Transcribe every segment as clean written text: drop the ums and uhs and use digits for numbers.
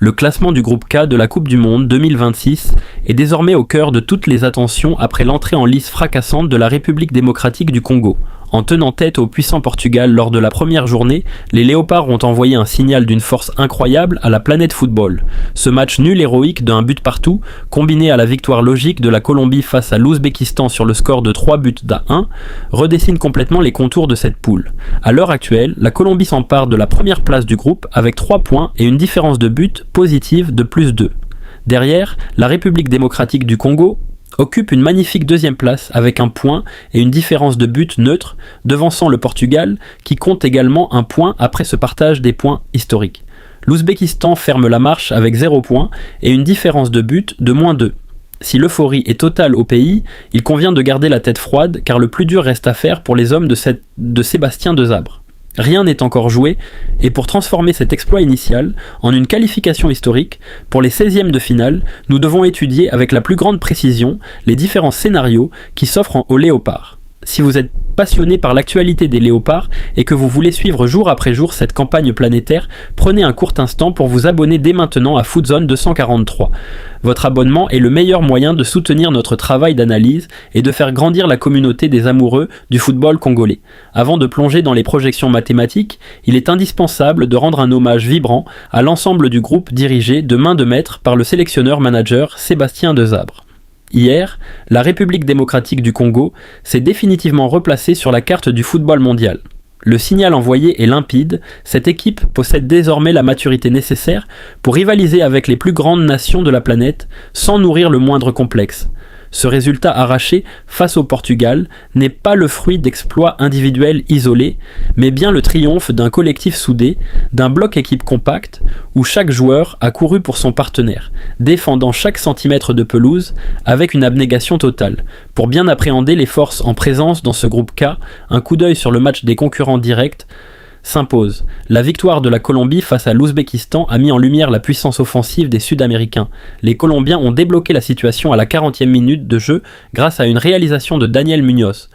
Le classement du groupe K de la Coupe du Monde 2026 est désormais au cœur de toutes les attentions après l'entrée en lice fracassante de la République démocratique du Congo. En tenant tête au puissant Portugal lors de la première journée, les Léopards ont envoyé un signal d'une force incroyable à la planète football. Ce match nul héroïque d'un but partout, combiné à la victoire logique de la Colombie face à l'Ouzbékistan sur le score de 3 buts à 1, redessine complètement les contours de cette poule. À l'heure actuelle, la Colombie s'empare de la première place du groupe avec 3 points et une différence de but positive de plus 2. Derrière, la République démocratique du Congo occupe une magnifique deuxième place avec un point et une différence de but neutre, devançant le Portugal qui compte également un point après ce partage des points historiques. L'Ouzbékistan ferme la marche avec 0 points et une différence de but de moins 2. Si l'euphorie est totale au pays, il convient de garder la tête froide car le plus dur reste à faire pour les hommes de Sébastien Desabre. Rien n'est encore joué, et pour transformer cet exploit initial en une qualification historique, pour les 16e de finale, nous devons étudier avec la plus grande précision les différents scénarios qui s'offrent aux Léopards. Si vous êtes passionné par l'actualité des Léopards et que vous voulez suivre jour après jour cette campagne planétaire, prenez un court instant pour vous abonner dès maintenant à Footzone 243. Votre abonnement est le meilleur moyen de soutenir notre travail d'analyse et de faire grandir la communauté des amoureux du football congolais. Avant de plonger dans les projections mathématiques, il est indispensable de rendre un hommage vibrant à l'ensemble du groupe dirigé de main de maître par le sélectionneur-manager Sébastien Desabre. Hier, la République démocratique du Congo s'est définitivement replacée sur la carte du football mondial. Le signal envoyé est limpide, cette équipe possède désormais la maturité nécessaire pour rivaliser avec les plus grandes nations de la planète sans nourrir le moindre complexe. Ce résultat arraché face au Portugal n'est pas le fruit d'exploits individuels isolés, mais bien le triomphe d'un collectif soudé, d'un bloc équipe compact, où chaque joueur a couru pour son partenaire, défendant chaque centimètre de pelouse avec une abnégation totale. Pour bien appréhender les forces en présence dans ce groupe K, un coup d'œil sur le match des concurrents directs s'impose. La victoire de la Colombie face à l'Ouzbékistan a mis en lumière la puissance offensive des Sud-Américains. Les Colombiens ont débloqué la situation à la 40e minute de jeu grâce à une réalisation de Daniel Muñoz,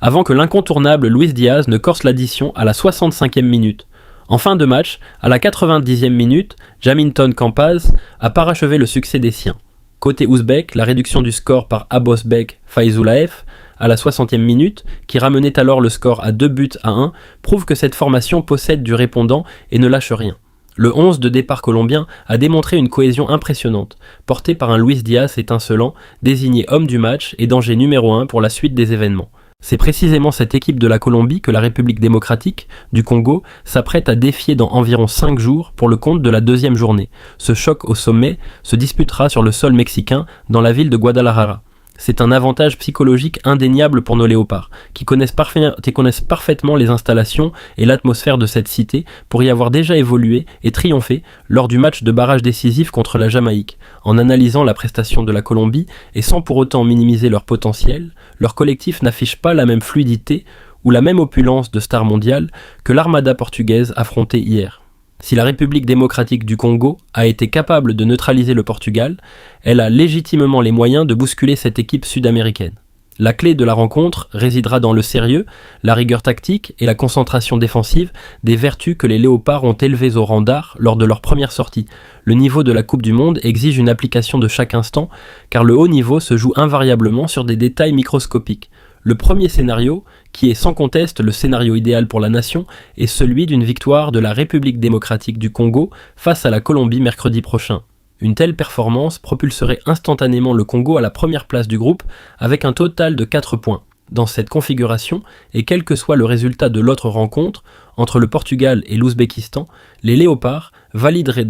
avant que l'incontournable Luis Diaz ne corse l'addition à la 65e minute. En fin de match, à la 90e minute, Jaminton Campaz a parachevé le succès des siens. Côté ouzbek, la réduction du score par Abosbek Faizoulaev à la 60e minute, qui ramenait alors le score à 2 buts à 1, prouve que cette formation possède du répondant et ne lâche rien. Le 11 de départ colombien a démontré une cohésion impressionnante, portée par un Luis Diaz étincelant, désigné homme du match et danger numéro 1 pour la suite des événements. C'est précisément cette équipe de la Colombie que la République démocratique du Congo s'apprête à défier dans environ 5 jours pour le compte de la deuxième journée. Ce choc au sommet se disputera sur le sol mexicain dans la ville de Guadalajara. C'est un avantage psychologique indéniable pour nos léopards, qui connaissent parfaitement les installations et l'atmosphère de cette cité pour y avoir déjà évolué et triomphé lors du match de barrage décisif contre la Jamaïque. En analysant la prestation de la Colombie et sans pour autant minimiser leur potentiel, leur collectif n'affiche pas la même fluidité ou la même opulence de star mondiale que l'armada portugaise affrontée hier. Si la République démocratique du Congo a été capable de neutraliser le Portugal, elle a légitimement les moyens de bousculer cette équipe sud-américaine. La clé de la rencontre résidera dans le sérieux, la rigueur tactique et la concentration défensive, des vertus que les Léopards ont élevées au rang d'art lors de leur première sortie. Le niveau de la Coupe du Monde exige une application de chaque instant, car le haut niveau se joue invariablement sur des détails microscopiques. Le premier scénario, qui est sans conteste le scénario idéal pour la nation, est celui d'une victoire de la République démocratique du Congo face à la Colombie mercredi prochain. Une telle performance propulserait instantanément le Congo à la première place du groupe avec un total de 4 points. Dans cette configuration, et quel que soit le résultat de l'autre rencontre, entre le Portugal et l'Ouzbékistan, les Léopards valideraient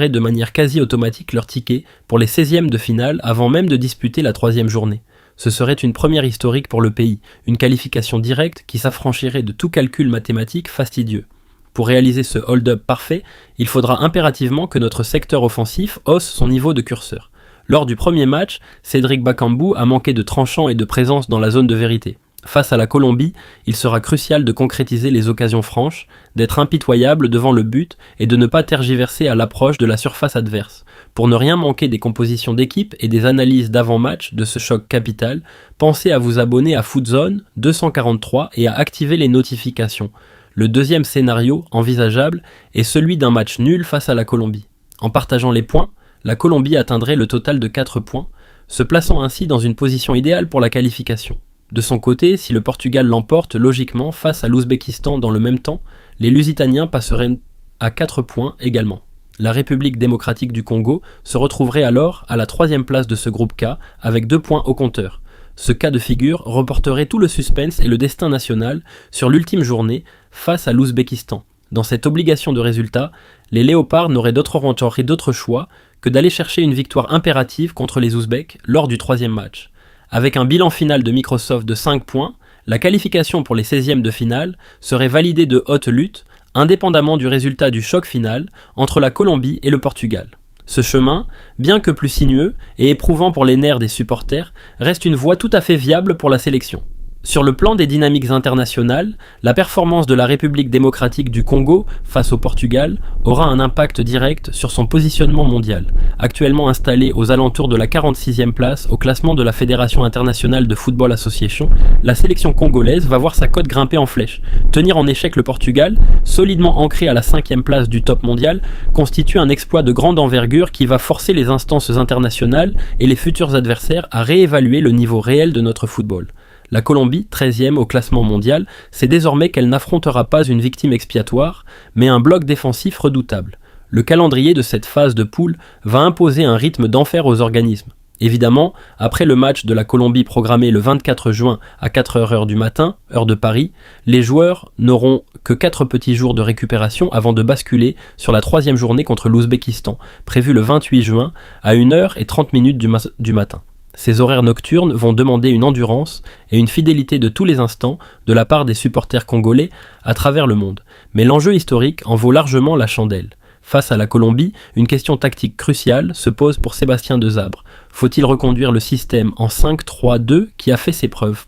de manière quasi automatique leur ticket pour les 16e de finale avant même de disputer la 3e journée. Ce serait une première historique pour le pays, une qualification directe qui s'affranchirait de tout calcul mathématique fastidieux. Pour réaliser ce hold-up parfait, il faudra impérativement que notre secteur offensif hausse son niveau de curseur. Lors du premier match, Cédric Bakambu a manqué de tranchant et de présence dans la zone de vérité. Face à la Colombie, il sera crucial de concrétiser les occasions franches, d'être impitoyable devant le but et de ne pas tergiverser à l'approche de la surface adverse. Pour ne rien manquer des compositions d'équipe et des analyses d'avant-match de ce choc capital, pensez à vous abonner à Footzone 243 et à activer les notifications. Le deuxième scénario envisageable est celui d'un match nul face à la Colombie. En partageant les points, la Colombie atteindrait le total de 4 points, se plaçant ainsi dans une position idéale pour la qualification. De son côté, si le Portugal l'emporte logiquement face à l'Ouzbékistan dans le même temps, les Lusitaniens passeraient à 4 points également. La République démocratique du Congo se retrouverait alors à la 3e place de ce groupe K avec 2 points au compteur. Ce cas de figure reporterait tout le suspense et le destin national sur l'ultime journée face à l'Ouzbékistan. Dans cette obligation de résultat, les Léopards n'auraient d'autre choix que d'aller chercher une victoire impérative contre les Ouzbeks lors du 3e match. Avec un bilan final de Microsoft de 5 points, la qualification pour les 16e de finale serait validée de haute lutte, indépendamment du résultat du choc final entre la Colombie et le Portugal. Ce chemin, bien que plus sinueux et éprouvant pour les nerfs des supporters, reste une voie tout à fait viable pour la sélection. Sur le plan des dynamiques internationales, la performance de la République démocratique du Congo face au Portugal aura un impact direct sur son positionnement mondial. Actuellement installée aux alentours de la 46e place au classement de la Fédération internationale de Football Association, la sélection congolaise va voir sa cote grimper en flèche. Tenir en échec le Portugal, solidement ancré à la 5e place du top mondial, constitue un exploit de grande envergure qui va forcer les instances internationales et les futurs adversaires à réévaluer le niveau réel de notre football. La Colombie, 13e au classement mondial, sait désormais qu'elle n'affrontera pas une victime expiatoire, mais un bloc défensif redoutable. Le calendrier de cette phase de poule va imposer un rythme d'enfer aux organismes. Évidemment, après le match de la Colombie programmé le 24 juin à 4h du matin, heure de Paris, les joueurs n'auront que 4 petits jours de récupération avant de basculer sur la 3e journée contre l'Ouzbékistan, prévue le 28 juin à 1h30 du matin. Ces horaires nocturnes vont demander une endurance et une fidélité de tous les instants de la part des supporters congolais à travers le monde. Mais l'enjeu historique en vaut largement la chandelle. Face à la Colombie, une question tactique cruciale se pose pour Sébastien Desabre. Faut-il reconduire le système en 5-3-2 qui a fait ses preuves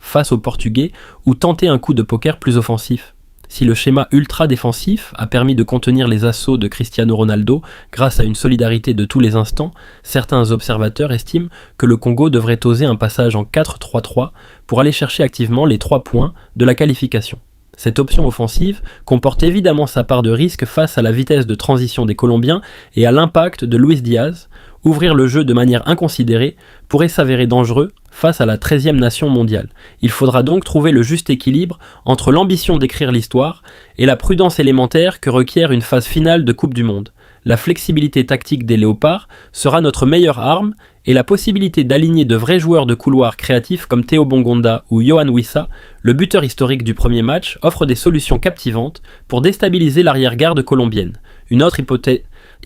face aux Portugais ou tenter un coup de poker plus offensif ? Si le schéma ultra-défensif a permis de contenir les assauts de Cristiano Ronaldo grâce à une solidarité de tous les instants, certains observateurs estiment que le Congo devrait oser un passage en 4-3-3 pour aller chercher activement les 3 points de la qualification. Cette option offensive comporte évidemment sa part de risque face à la vitesse de transition des Colombiens et à l'impact de Luis Diaz. Ouvrir le jeu de manière inconsidérée pourrait s'avérer dangereux face à la 13e nation mondiale. Il faudra donc trouver le juste équilibre entre l'ambition d'écrire l'histoire et la prudence élémentaire que requiert une phase finale de Coupe du Monde. La flexibilité tactique des Léopards sera notre meilleure arme et la possibilité d'aligner de vrais joueurs de couloir créatifs comme Théo Bongonda ou Yohan Wissa, le buteur historique du premier match, offre des solutions captivantes pour déstabiliser l'arrière-garde colombienne. Une autre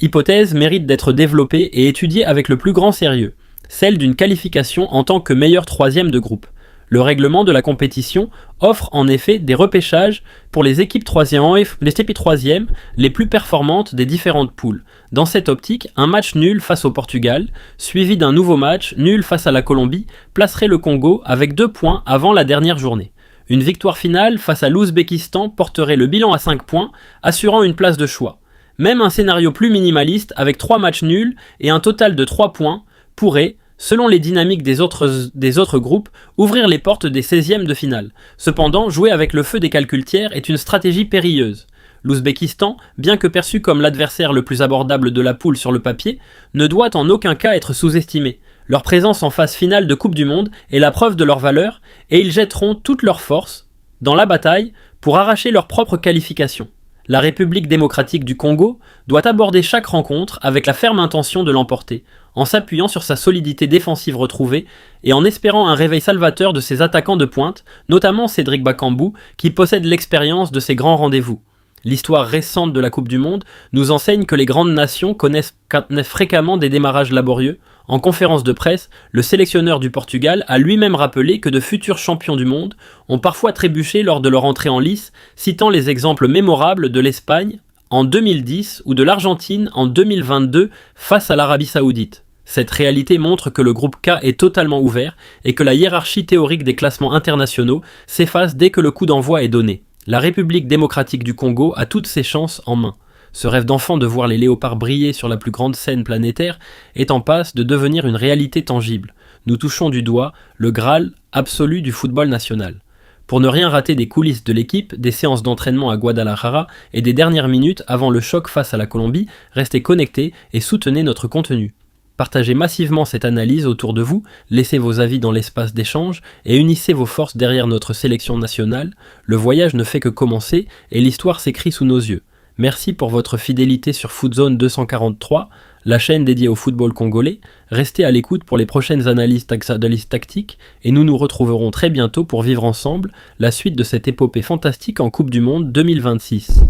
hypothèse mérite d'être développée et étudiée avec le plus grand sérieux, celle d'une qualification en tant que meilleur 3e de groupe. Le règlement de la compétition offre en effet des repêchages pour les équipes 3e les plus performantes des différentes poules. Dans cette optique, un match nul face au Portugal, suivi d'un nouveau match nul face à la Colombie, placerait le Congo avec 2 points avant la dernière journée. Une victoire finale face à l'Ouzbékistan porterait le bilan à 5 points, assurant une place de choix. Même un scénario plus minimaliste avec 3 matchs nuls et un total de 3 points pourrait, selon les dynamiques des autres groupes, ouvrir les portes des 16e de finale. Cependant, jouer avec le feu des calculs tiers est une stratégie périlleuse. L'Ouzbékistan, bien que perçu comme l'adversaire le plus abordable de la poule sur le papier, ne doit en aucun cas être sous-estimé. Leur présence en phase finale de Coupe du Monde est la preuve de leur valeur et ils jetteront toute leur force dans la bataille pour arracher leur propre qualification. La République démocratique du Congo doit aborder chaque rencontre avec la ferme intention de l'emporter, en s'appuyant sur sa solidité défensive retrouvée et en espérant un réveil salvateur de ses attaquants de pointe, notamment Cédric Bakambu, qui possède l'expérience de ces grands rendez-vous. L'histoire récente de la Coupe du Monde nous enseigne que les grandes nations connaissent fréquemment des démarrages laborieux. En conférence de presse, le sélectionneur du Portugal a lui-même rappelé que de futurs champions du monde ont parfois trébuché lors de leur entrée en lice, citant les exemples mémorables de l'Espagne en 2010 ou de l'Argentine en 2022 face à l'Arabie Saoudite. Cette réalité montre que le groupe K est totalement ouvert et que la hiérarchie théorique des classements internationaux s'efface dès que le coup d'envoi est donné. La République démocratique du Congo a toutes ses chances en main. Ce rêve d'enfant de voir les léopards briller sur la plus grande scène planétaire est en passe de devenir une réalité tangible. Nous touchons du doigt le Graal absolu du football national. Pour ne rien rater des coulisses de l'équipe, des séances d'entraînement à Guadalajara et des dernières minutes avant le choc face à la Colombie, restez connectés et soutenez notre contenu. Partagez massivement cette analyse autour de vous, laissez vos avis dans l'espace d'échange et unissez vos forces derrière notre sélection nationale. Le voyage ne fait que commencer et l'histoire s'écrit sous nos yeux. Merci pour votre fidélité sur Footzone 243, la chaîne dédiée au football congolais. Restez à l'écoute pour les prochaines analyses tactiques et nous nous retrouverons très bientôt pour vivre ensemble la suite de cette épopée fantastique en Coupe du Monde 2026.